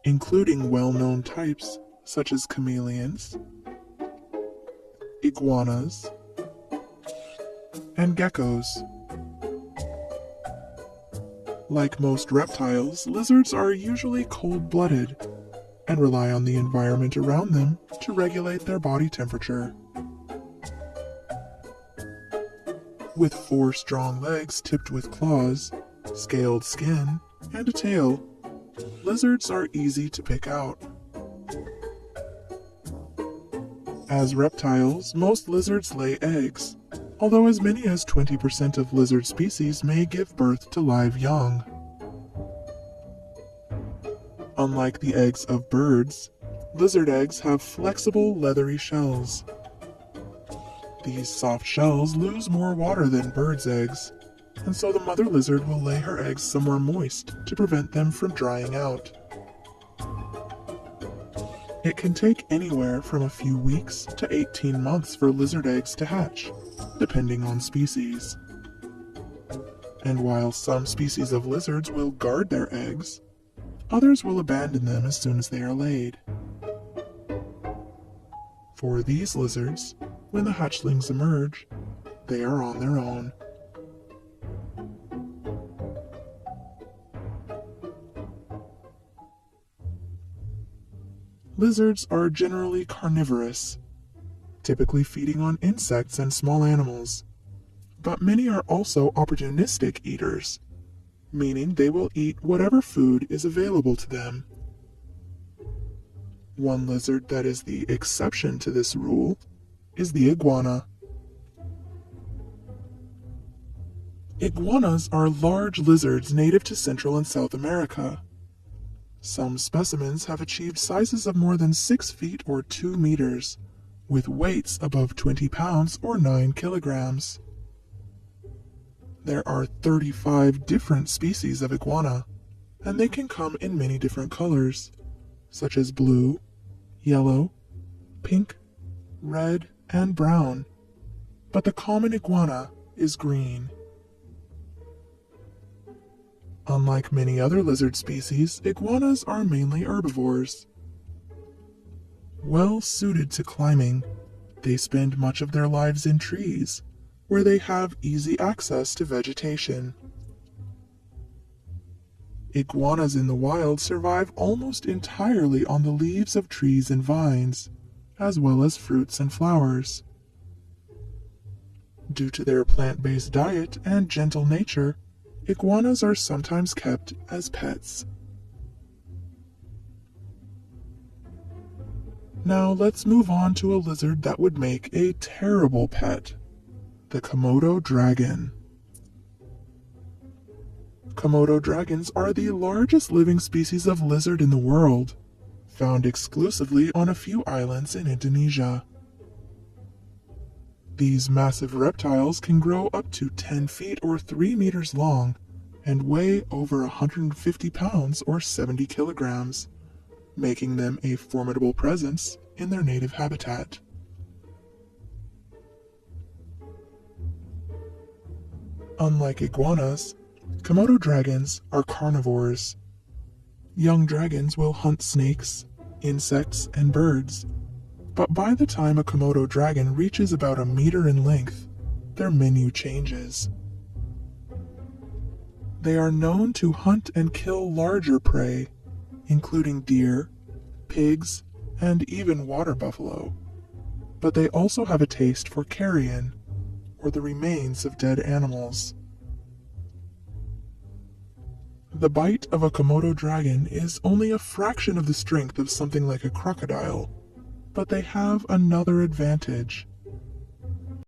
including well-known types such as chameleons, iguanas, and geckos. Like most reptiles, lizards are usually cold-blooded and rely on the environment around them to regulate their body temperature. With 4 strong legs tipped with claws, scaled skin, and a tail, lizards are easy to pick out. As reptiles, most lizards lay eggs, although as many as 20% of lizard species may give birth to live young. Unlike the eggs of birds, lizard eggs have flexible, leathery shells. These soft shells lose more water than birds' eggs, and so the mother lizard will lay her eggs somewhere moist to prevent them from drying out. It can take anywhere from a few weeks to 18 months for lizard eggs to hatch, depending on species. And while some species of lizards will guard their eggs, others will abandon them as soon as they are laid. For these lizards, when the hatchlings emerge, they are on their own. Lizards are generally carnivorous, typically feeding on insects and small animals, but many are also opportunistic eaters, meaning they will eat whatever food is available to them. One lizard that is the exception to this rule is the iguana. Iguanas are large lizards native to Central and South America. Some specimens have achieved sizes of more than 6 feet or 2 meters, with weights above 20 pounds or 9 kilograms. There are 35 different species of iguana, and they can come in many different colors, such as blue, yellow, pink, red, and brown, but the common iguana is green. Unlike many other lizard species, iguanas are mainly herbivores. Well suited to climbing, they spend much of their lives in trees, where they have easy access to vegetation. Iguanas in the wild survive almost entirely on the leaves of trees and vines, as well as fruits and flowers. Due to their plant-based diet and gentle nature, iguanas are sometimes kept as pets. Now let's move on to a lizard that would make a terrible pet, the Komodo dragon. Komodo dragons are the largest living species of lizard in the world, found exclusively on a few islands in Indonesia. These massive reptiles can grow up to 10 feet or 3 meters long and weigh over 150 pounds or 70 kilograms, making them a formidable presence in their native habitat. Unlike iguanas, Komodo dragons are carnivores. Young dragons will hunt snakes, insects, and birds, but by the time a Komodo dragon reaches about a meter in length, their menu changes. They are known to hunt and kill larger prey, including deer, pigs, and even water buffalo, but they also have a taste for carrion, or the remains of dead animals. The bite of a Komodo dragon is only a fraction of the strength of something like a crocodile, but they have another advantage.